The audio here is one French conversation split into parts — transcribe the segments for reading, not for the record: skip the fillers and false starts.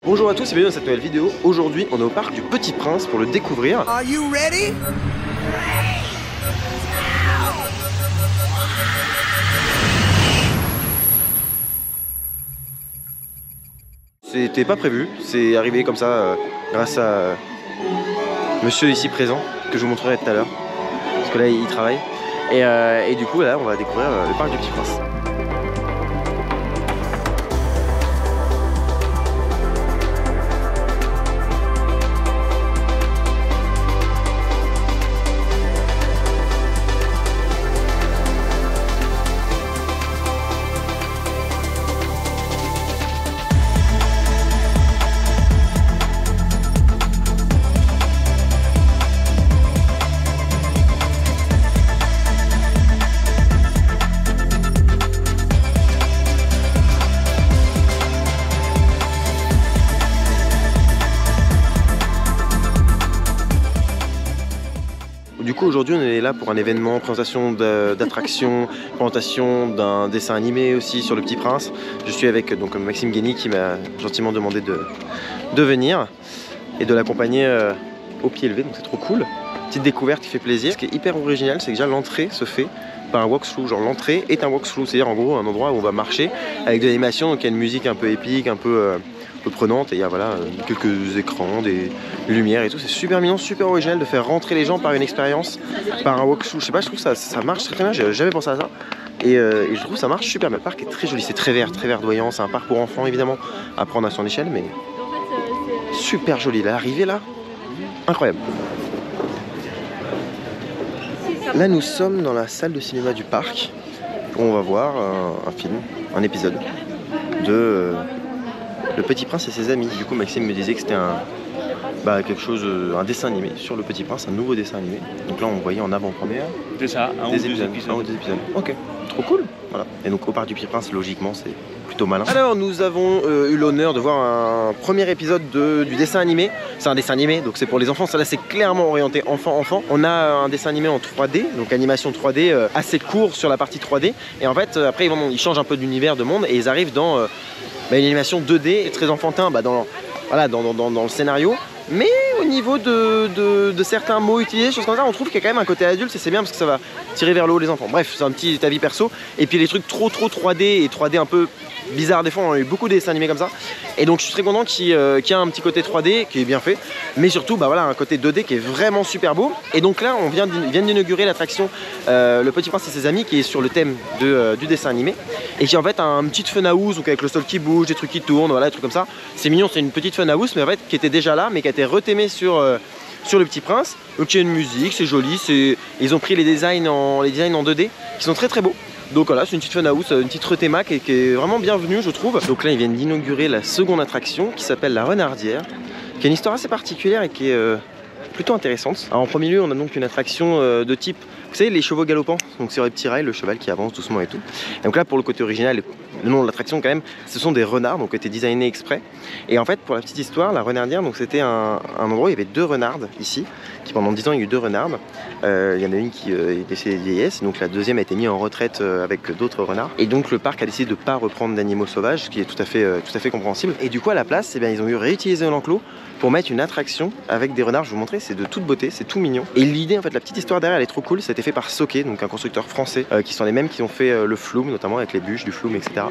Bonjour à tous et bienvenue dans cette nouvelle vidéo. Aujourd'hui on est au parc du Petit Prince pour le découvrir. Are you ready? C'était pas prévu, c'est arrivé comme ça grâce à monsieur ici présent que je vous montrerai tout à l'heure. Parce que là il travaille. Et du coup là on va découvrir le parc du Petit Prince. Du coup aujourd'hui on est là pour un événement, présentation d'attractions, présentation d'un dessin animé aussi sur le Petit Prince. Je suis avec donc Maxime Guény qui m'a gentiment demandé de venir et de l'accompagner au pied levé, donc c'est trop cool. Petite découverte qui fait plaisir. Ce qui est hyper original, c'est que déjà l'entrée se fait par un walkthrough, genre l'entrée est un walkthrough, c'est-à-dire en gros un endroit où on va marcher avec de l'animation, donc il y a une musique un peu épique, un peu prenante, et il y a voilà, quelques écrans, des lumières et tout. C'est super mignon, super original de faire rentrer les gens par une expérience, par un walkthrough. Je sais pas, je trouve ça marche très bien, j'ai jamais pensé à ça. Et je trouve ça marche super bien. Le parc est très joli, c'est très verdoyant, c'est un parc pour enfants évidemment, à prendre à son échelle, mais super joli. L'arrivée là, incroyable. Là nous sommes dans la salle de cinéma du parc où on va voir un film, un épisode de Le Petit Prince et ses amis. Du coup Maxime me disait que c'était un dessin animé sur Le Petit Prince, un nouveau dessin animé. Donc là on voyait en avant-première c'est ça, un ou deux épisodes. Ok, trop cool. Voilà. Et donc au parc du Petit Prince, logiquement c'est plutôt malin. Alors nous avons eu l'honneur de voir un premier épisode du dessin animé. C'est un dessin animé, donc c'est pour les enfants. Ça là c'est clairement orienté enfant-enfant. On a un dessin animé en 3D, donc animation 3D assez court sur la partie 3D. Et en fait après ils changent un peu d'univers, de monde, et ils arrivent dans une animation 2D très enfantin dans le scénario. Mais au niveau de certains mots utilisés, choses comme ça, on trouve qu'il y a quand même un côté adulte, et c'est bien parce que ça va tirer vers le haut les enfants. Bref, c'est un petit avis perso. Et puis les trucs trop 3D et 3D un peu bizarre, des fois on a eu beaucoup de dessins animés comme ça, et donc je suis très content qu'il y ait un petit côté 3D qui est bien fait, mais surtout un côté 2D qui est vraiment super beau. Et donc là on vient d'inaugurer l'attraction Le Petit Prince et ses amis, qui est sur le thème du dessin animé, et qui en fait a un petit fun house, donc avec le sol qui bouge, des trucs qui tournent, voilà, des trucs comme ça. C'est mignon, c'est une petite fun house, mais en fait qui était déjà là, mais qui a été rethémée sur le Petit Prince. Donc il y a une musique, c'est joli, ils ont pris les designs en 2D qui sont très très beaux. Donc voilà, c'est une petite fun house, une petite rethéma qui est vraiment bienvenue je trouve. Donc là ils viennent d'inaugurer la seconde attraction qui s'appelle la Renardière, qui a une histoire assez particulière et qui est plutôt intéressante. Alors en premier lieu on a donc une attraction de type, vous savez, les chevaux galopants, donc sur les petits rails, le cheval qui avance doucement et tout. Et donc là pour le côté original, le nom de l'attraction quand même, ce sont des renards, donc qui ont été designés exprès. Et en fait pour la petite histoire, la Renardière, donc c'était un endroit où il y avait deux renardes ici, qui pendant 10 ans il y a eu deux renardes. Il y en a une qui est décédée de vieillesse, donc la deuxième a été mise en retraite avec d'autres renards. Et donc le parc a décidé de ne pas reprendre d'animaux sauvages, ce qui est tout à fait compréhensible. Et du coup à la place, ils ont réutilisé l'enclos pour mettre une attraction avec des renards. Je vais vous montrer, c'est de toute beauté, c'est tout mignon. Et l'idée, en fait, la petite histoire derrière, elle est trop cool. Ça a été fait par Soké, donc un constructeur français, qui sont les mêmes qui ont fait le Flume, notamment avec les bûches du Flume, etc. Là,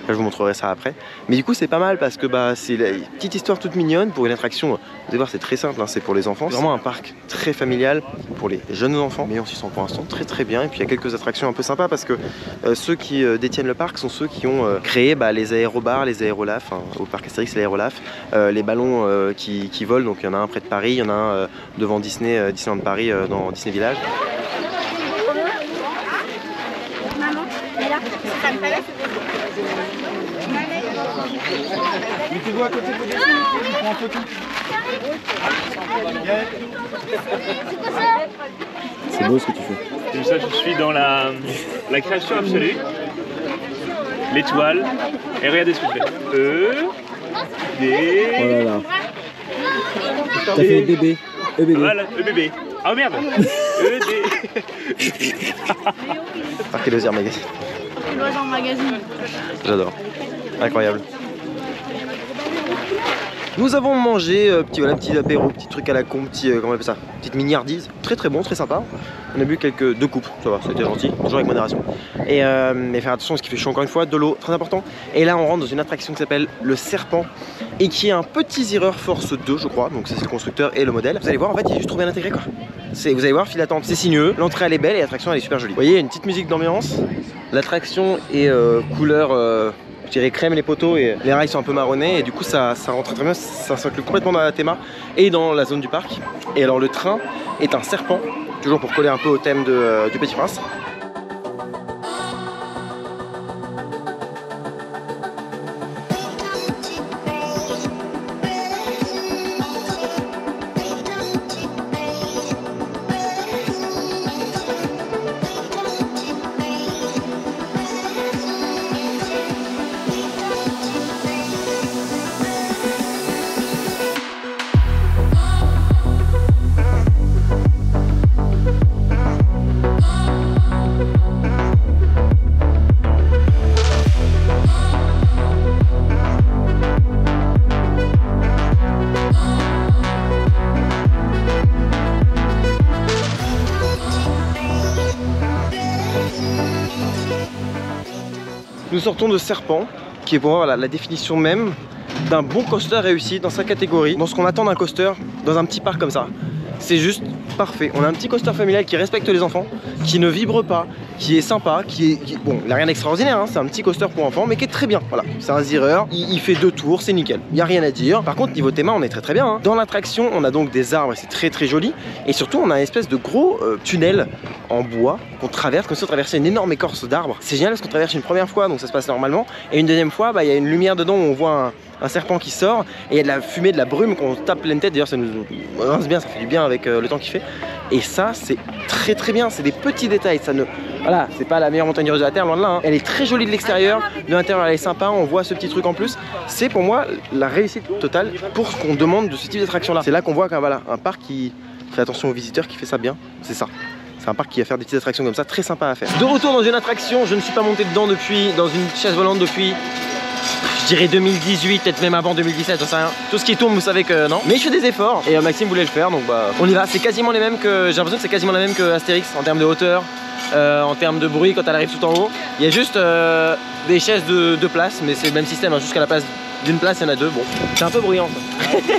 je vous montrerai ça après. Mais du coup, c'est pas mal parce que c'est la petite histoire toute mignonne pour une attraction. Vous allez voir, c'est très simple, hein, c'est pour les enfants. C'est vraiment un parc très familial pour les jeunes enfants, mais on s'y sent pour l'instant très très bien. Et puis il y a quelques attractions un peu sympas parce que ceux qui détiennent le parc sont ceux qui ont créé les aérobars, les aérolafs, hein, au parc Astérix, les aérolafs, les ballons qui volent. Donc il y en a un près de Paris, il y en a un devant Disneyland Paris, dans Disney Village. Maman, mais là, ça me paraît. Mettez-vous à côté de vous, je prends un photo. C'est beau ce que tu fais. Comme ça, je suis dans la création absolue. L'étoile. Et regardez ce que je fais. Oh là là. T'as fait bébé. Voilà, bébé. Oh merde. Parc et Loisirs Magazine. Loisirs Magazine. J'adore. Incroyable. Nous avons mangé petit apéro, petit truc à la con, comment on appelle ça, petite mignardise, très très bon, très sympa. On a bu deux coupes, ça va, c'était gentil, toujours avec modération. Et mais faire attention parce qu'il fait chaud encore une fois, de l'eau, très important. Et là on rentre dans une attraction qui s'appelle le Serpent et qui est un petit Zierer Force 2 je crois, donc c'est le constructeur et le modèle. Vous allez voir en fait il est juste trop bien intégré quoi. Vous allez voir, file d'attente c'est sinueux, l'entrée elle est belle et l'attraction elle est super jolie. Vous voyez, il y a une petite musique d'ambiance, l'attraction est couleur... je dirais crème les poteaux et les rails sont un peu marronnés et du coup ça rentre très bien, ça s'inclut complètement dans la théma et dans la zone du parc. Et alors le train est un serpent, toujours pour coller un peu au thème du Petit Prince. Nous sortons de Serpent, qui est pour moi voilà, la définition même d'un bon coaster réussi dans sa catégorie, dans ce qu'on attend d'un coaster dans un petit parc comme ça. C'est juste parfait. On a un petit coaster familial qui respecte les enfants, qui ne vibre pas, qui est sympa, bon, il n'a rien d'extraordinaire, hein, c'est un petit coaster pour enfants, mais qui est très bien. Voilà, c'est un Zierer, il fait 2 tours, c'est nickel. Il n'y a rien à dire. Par contre, niveau théma, on est très bien. Hein. Dans l'attraction, on a donc des arbres et c'est très très joli. Et surtout, on a une espèce de gros tunnel en bois qu'on traverse, comme si on traversait une énorme écorce d'arbre. C'est génial parce qu'on traverse une première fois, donc ça se passe normalement. Et une deuxième fois, bah, y a une lumière dedans où on voit un serpent qui sort et il y a de la fumée, de la brume qu'on tape pleine tête. D'ailleurs, ça nous rince bien, ça fait du bien avec le temps qu'il fait. Et ça, c'est très très bien. C'est des petits détails. Ça ne... Voilà, c'est pas la meilleure montagne russe de la Terre, loin de là. Hein. Elle est très jolie de l'extérieur, de l'intérieur elle est sympa. On voit ce petit truc en plus. C'est pour moi la réussite totale pour ce qu'on demande de ce type d'attraction là. C'est là qu'on voit qu'un voilà, un parc qui fait attention aux visiteurs, qui fait ça bien. C'est ça. C'est un parc qui va faire des petites attractions comme ça, très sympa à faire. De retour dans une attraction, je ne suis pas monté dedans depuis, dans une chaise volante depuis, je dirais 2018, peut-être même avant 2017, j'en sais rien. Tout ce qui tourne, vous savez que non. Mais je fais des efforts et Maxime voulait le faire, donc bah on y va. C'est quasiment les mêmes que, j'ai l'impression que c'est quasiment la même que Astérix en termes de hauteur, en termes de bruit quand elle arrive tout en haut. Il y a juste des chaises de place, mais c'est le même système, hein, jusqu'à la place d'une place, il y en a 2. Bon, c'est un peu bruyant ça.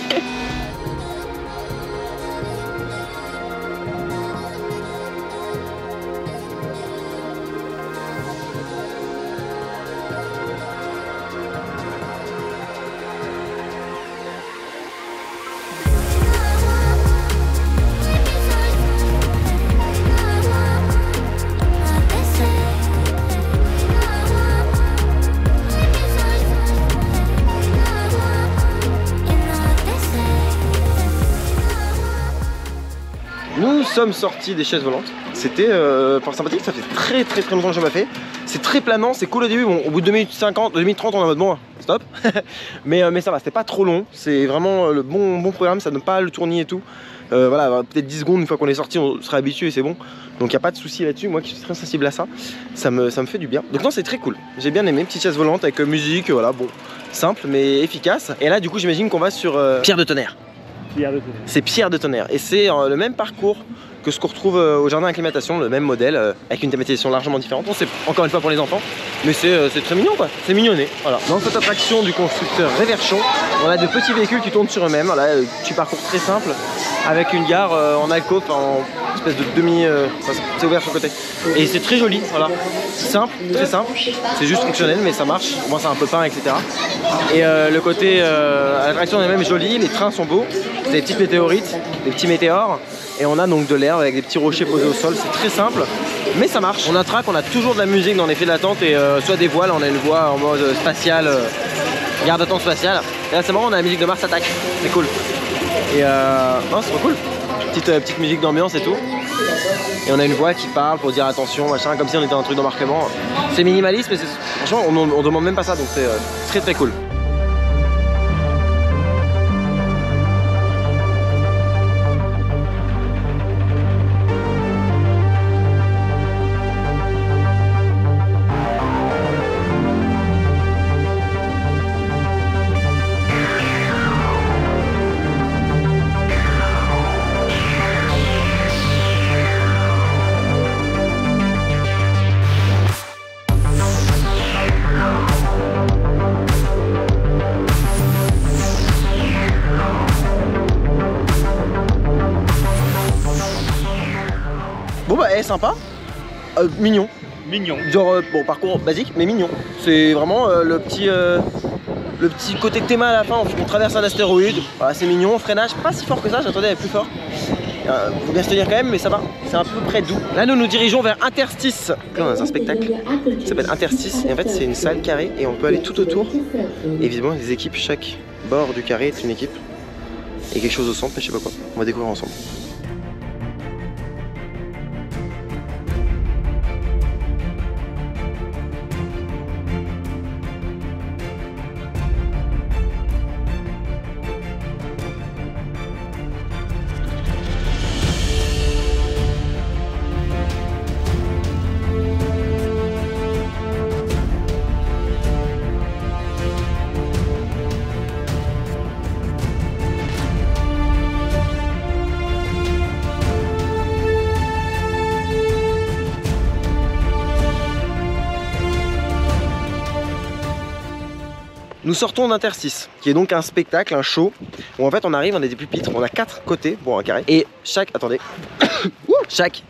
Nous sommes sortis des chaises volantes. C'était sympathique, ça fait très longtemps que je l'ai pas fait. C'est très planant, c'est cool au début. Bon, au bout de 2 minutes 50, 2 minutes 30, on est en mode bon, stop. mais ça va, c'était pas trop long. C'est vraiment le bon programme, ça donne pas le tournis et tout. Voilà, peut-être 10 secondes une fois qu'on est sorti, on sera habitué et c'est bon. Donc il n'y a pas de souci là-dessus. Moi qui suis très sensible à ça, ça me fait du bien. Donc non, c'est très cool. J'ai bien aimé, petite chaise volante avec musique, voilà, bon, simple mais efficace. Et là, du coup, j'imagine qu'on va sur Pierre de Tonnerre. C'est Pierre de Tonnerre et c'est le même parcours que ce qu'on retrouve au jardin d'acclimatation, le même modèle avec une thématisation largement différente. Bon, c'est encore une fois pour les enfants, mais c'est très mignon quoi, c'est mignonné. Voilà. Dans cette attraction du constructeur Réverchon, on a de petits véhicules qui tournent sur eux-mêmes. Voilà, petit parcours très simple avec une gare en alcôve, en espèce de demi, c'est ouvert sur le côté. Et c'est très joli, voilà, simple, très simple. C'est juste fonctionnel, mais ça marche. Moi, c'est un peu peint, etc. Et le côté l'attraction est même jolie, les trains sont beaux. C'est des petites météorites, des petits météores. Et on a donc de l'herbe avec des petits rochers posés au sol, c'est très simple, mais ça marche. On attraque, on a toujours de la musique dans les files d'attente et soit des voiles, on a une voix en mode spatial, garde d'attente spatiale. Et là c'est marrant, on a la musique de Mars Attack, c'est cool. Et non, c'est trop cool. Petite musique d'ambiance et tout. Et on a une voix qui parle pour dire attention, machin, comme si on était dans un truc d'embarquement. C'est minimaliste, mais franchement on demande même pas ça, donc c'est très cool. carré sympa, mignon. Mignon. Genre, bon, parcours basique, mais mignon. C'est vraiment le petit côté théma à la fin. On traverse un astéroïde, voilà, c'est mignon. Freinage pas si fort que ça, j'attendais à être plus fort. Faut bien se tenir quand même, mais ça va, c'est à peu près doux. Là, nous nous dirigeons vers Interstice. Là, on a un spectacle qui s'appelle Interstice. Et en fait, c'est une salle carrée et on peut aller tout autour. Et évidemment, les équipes, chaque bord du carré est une équipe. Et quelque chose au centre, mais je sais pas quoi. On va découvrir ensemble. Nous sortons d'Interstice, qui est donc un spectacle, un show, où en fait on arrive, on a des pupitres, on a 4 côtés pour un carré, et chaque, attendez, chaque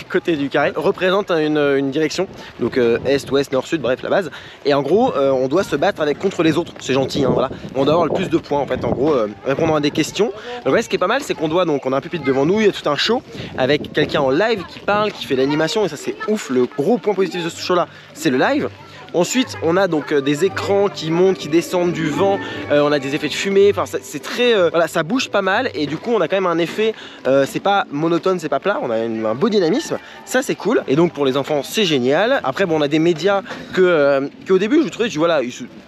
côté du carré représente une direction, donc est, ouest, nord, sud, bref la base, et en gros on doit se battre contre les autres, c'est gentil, hein, voilà, on doit avoir le plus de points en fait, en gros, répondre à des questions. Donc ouais, ce qui est pas mal, c'est qu'on doit, donc on a un pupitre devant nous, il y a tout un show, avec quelqu'un en live qui parle, qui fait l'animation, et ça c'est ouf, le gros point positif de ce show là, c'est le live. Ensuite, on a donc des écrans qui montent, qui descendent du vent, on a des effets de fumée, enfin c'est très, voilà, ça bouge pas mal et du coup on a quand même un effet, c'est pas monotone, c'est pas plat, on a un beau dynamisme, ça c'est cool. Et donc pour les enfants c'est génial. Après bon, on a des médias qu'au début je trouvais, voilà,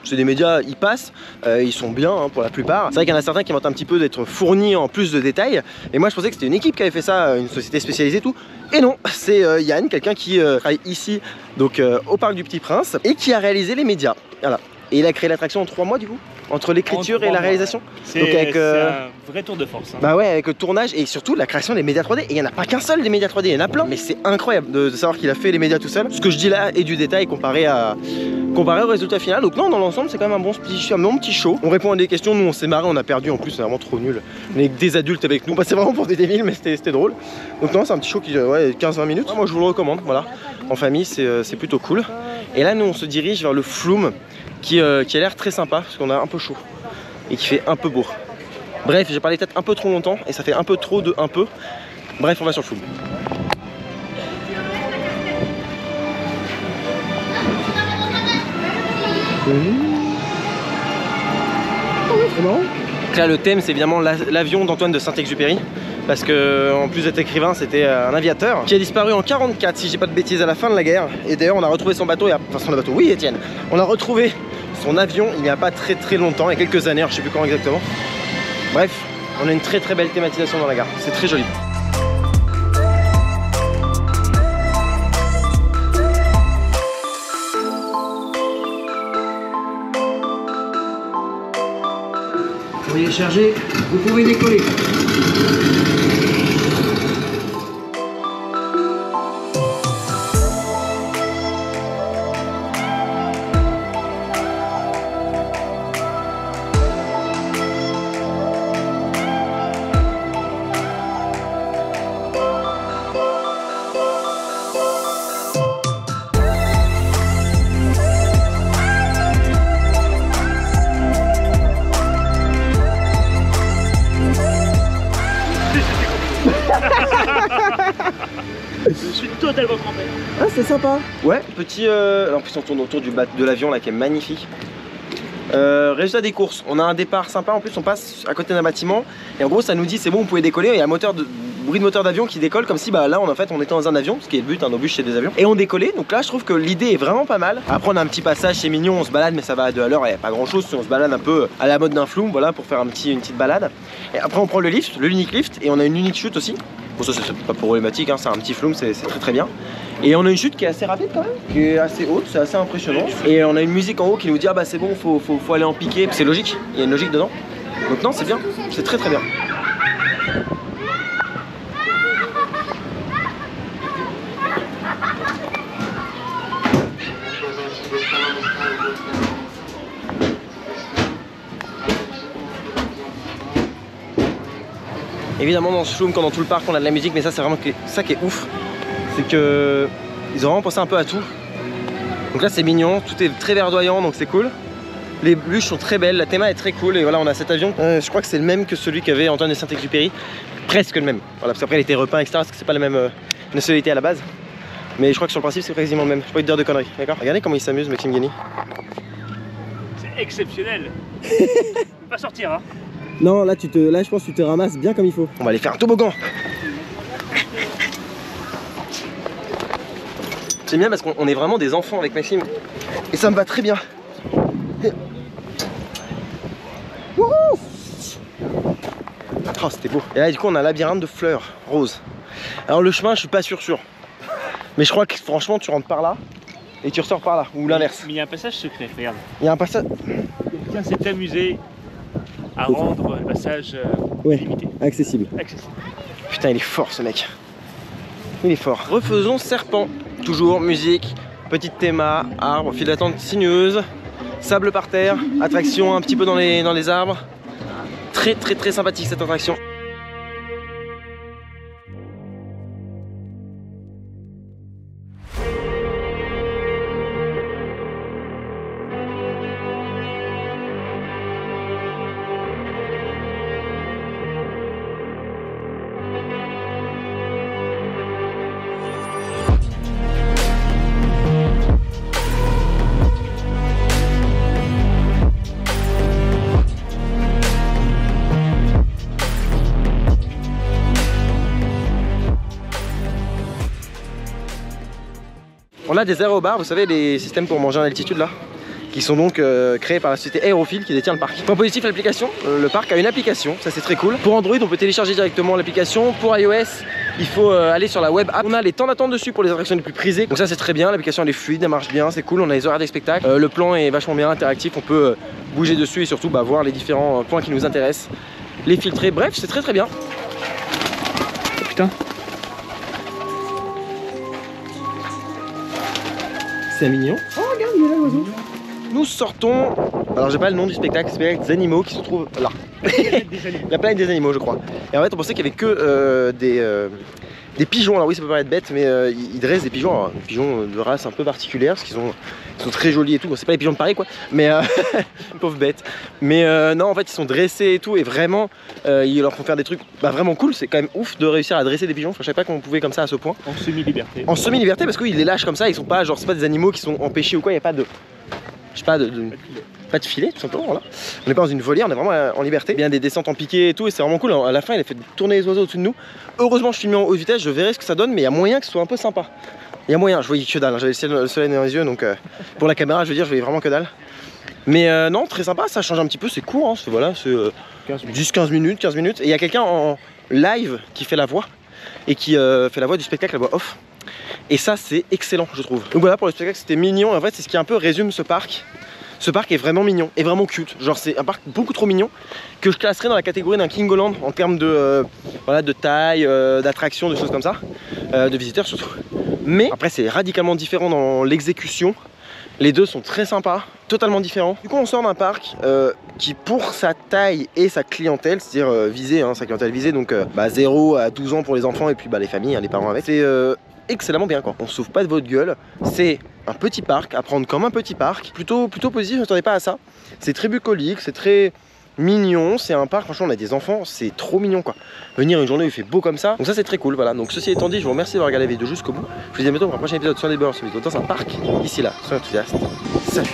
c'est des médias, ils passent, ils sont bien hein, pour la plupart. C'est vrai qu'il y en a certains qui mentent un petit peu d'être fournis en plus de détails, et moi je pensais que c'était une équipe qui avait fait ça, une société spécialisée et tout. Et non, c'est Yann, quelqu'un qui travaille ici, donc au Parc du Petit Prince, et qui a réalisé les médias. Voilà. Et il a créé l'attraction en 3 mois du coup, entre l'écriture et la réalisation. C'est un vrai tour de force. Hein. Bah ouais, avec le tournage et surtout la création des médias 3D. Et il n'y en a pas qu'un seul des médias 3D, il y en a plein. Mais c'est incroyable de savoir qu'il a fait les médias tout seul. Ce que je dis là est du détail comparé au résultat final. Donc non, dans l'ensemble c'est quand même un bon petit show. On répond à des questions, nous on s'est marré, on a perdu en plus, c'est vraiment trop nul. On est des adultes avec nous, c'est vraiment pour des débiles mais c'était drôle. Donc non, c'est un petit show qui ouais, 15-20 minutes. Moi je vous le recommande, voilà. En famille c'est plutôt cool. Et là nous on se dirige vers le Flume qui a l'air très sympa parce qu'on a un peu chaud et qui fait un peu beau. Bref, j'ai parlé peut-être un peu trop longtemps et ça fait un peu trop de un peu. Bref, on va sur le Flume. Là, le thème c'est évidemment l'avion d'Antoine de Saint-Exupéry, parce que en plus d'être écrivain c'était un aviateur qui a disparu en 44 si j'ai pas de bêtises, à la fin de la guerre. Et d'ailleurs on a retrouvé son bateau, enfin son bateau, oui Étienne, on a retrouvé son avion il n'y a pas très longtemps, il y a quelques années, alors je sais plus quand exactement. Bref, on a une très belle thématisation dans la gare, c'est très joli. Vous pouvez charger, vous pouvez décoller. Je suis totalement trempé. Ah c'est sympa. Ouais, petit en plus on tourne autour de l'avion là qui est magnifique. Résultat des courses, on a un départ sympa, en plus on passe à côté d'un bâtiment et en gros ça nous dit c'est bon, vous pouvez décoller. Il y a un bruit de moteur d'avion qui décolle comme si bah là en fait on était dans un avion, ce qui est le but, nos buts c'est des avions, et on décollait. Donc là je trouve que l'idée est vraiment pas mal. Après on a un petit passage, c'est mignon, on se balade mais ça va à 2 à l'heure, il n'y a pas grand chose, on se balade un peu à la mode d'un Flume, voilà, pour faire une petite balade. Et après on prend le lift, le unique lift, et on a une unique chute aussi. Bon ça c'est pas problématique, hein, c'est un petit Flume, c'est très bien. Et on a une chute qui est assez rapide quand même, qui est assez haute, c'est assez impressionnant. Et on a une musique en haut qui nous dit ah bah c'est bon, faut aller en piqué, c'est logique, il y a une logique dedans. Donc non c'est bien, c'est très bien. Évidemment dans ce Shloom, comme dans tout le parc, on a de la musique, mais ça c'est vraiment ça qui est ouf. C'est que ils ont vraiment pensé un peu à tout. Donc là c'est mignon, tout est très verdoyant, donc c'est cool. Les bûches sont très belles, la théma est très cool et voilà on a cet avion. Je crois que c'est le même que celui qu'avait Antoine de Saint-Exupéry. Presque le même. Voilà, parce qu'après il était repeint, etc. Parce que c'est pas la même nationalité à la base. Mais je crois que sur le principe c'est quasiment le même. Je peux pas te dire de conneries, d'accord? Regardez comment il s'amuse Maxime Guény. C'est exceptionnel. Tu peux pas sortir hein. Non là je pense que tu te ramasses bien comme il faut. On va aller faire un toboggan. C'est bien parce qu'on est vraiment des enfants avec Maxime. Et ça me va très bien. Oh c'était beau. Et là du coup on a un labyrinthe de fleurs roses. Alors le chemin je suis pas sûr. Mais je crois que franchement tu rentres par là et tu ressors par là. Ou l'inverse. Mais il y a un passage secret, regarde. Il y a un passage. Quelqu'un s'est amusé à rendre le passage limité. Accessible. Putain il est fort ce mec. Il est fort. Refaisons serpent. Toujours musique, petite théma, arbre, file d'attente sinueuse, sable par terre, attraction un petit peu dans les arbres. Très sympathique cette attraction. On a des aérobars, vous savez, les systèmes pour manger en altitude là, qui sont donc créés par la société Aérophile qui détient le parc. Point positif, l'application, le parc a une application, ça c'est très cool. Pour Android, on peut télécharger directement l'application. Pour iOS, il faut aller sur la web app. On a les temps d'attente dessus pour les attractions les plus prisées. Donc ça c'est très bien, l'application elle est fluide, elle marche bien, c'est cool. On a les horaires des spectacles, le plan est vachement bien interactif, on peut bouger dessus et surtout voir les différents points qui nous intéressent, les filtrer. Bref, c'est très bien. Oh, putain. C'est mignon. Oh regarde, il est là l'oiseau. Nous sortons, alors j'ai pas le nom du spectacle, c'est le spectacle des animaux qui se trouve là. La planète des animaux je crois. Et en fait on pensait qu'il y avait que des pigeons. Alors oui ça peut paraître bête mais ils dressent des pigeons, alors, des pigeons de race un peu particulière parce qu'ils sont très jolis et tout. Bon, c'est pas les pigeons de Paris quoi, mais pauvres bêtes. Mais non en fait ils sont dressés et tout et vraiment ils leur font faire des trucs vraiment cool. C'est quand même ouf de réussir à dresser des pigeons. Enfin, je savais pas qu'on pouvait comme ça à ce point. En semi-liberté. En semi-liberté parce qu'ils les lâchent comme ça, ils sont pas genre c'est pas des animaux qui sont empêchés ou quoi, il y a pas de je sais pas pas de filet tout simplement voilà. On n'est pas dans une volière, on est vraiment en liberté. Bien des descentes en piqué et tout et c'est vraiment cool. Alors, à la fin il a fait tourner les oiseaux au-dessus de nous. Heureusement je suis mis en haute vitesse, je verrai ce que ça donne mais il y a moyen que ce soit un peu sympa. Il y a moyen, je voyais que dalle, j'avais le soleil dans les yeux donc pour la caméra je veux dire je voyais vraiment que dalle. Mais non très sympa, ça change un petit peu, c'est court hein, voilà, c'est 10-15 minutes. Et il y a quelqu'un en live qui fait la voix et qui fait la voix du spectacle, la voix off. Et ça c'est excellent je trouve. Donc voilà pour le spectacle c'était mignon et en fait c'est ce qui un peu résume ce parc. Ce parc est vraiment mignon et vraiment cute. Genre c'est un parc beaucoup trop mignon que je classerais dans la catégorie d'un Kingoland en termes de, voilà, de taille, d'attraction, de choses comme ça, de visiteurs surtout. Mais après c'est radicalement différent dans l'exécution. Les deux sont très sympas, totalement différents. Du coup on sort d'un parc qui pour sa taille et sa clientèle, c'est-à-dire visée, hein, sa clientèle visée, donc 0 à 12 ans pour les enfants et puis les familles, hein, les parents avec, c'est excellemment bien quoi. On se souffle pas de votre gueule, c'est un petit parc, à prendre comme un petit parc, plutôt positif, je ne m'attendais pas à ça. C'est très bucolique, c'est très mignon, c'est un parc, franchement on a des enfants, c'est trop mignon quoi. Venir une journée où il fait beau comme ça, donc ça c'est très cool, voilà. Donc ceci étant dit, je vous remercie d'avoir regardé la vidéo jusqu'au bout. Je vous dis à bientôt pour un prochain épisode sur les bords, dans un parc, d'ici là, soyez enthousiastes, salut.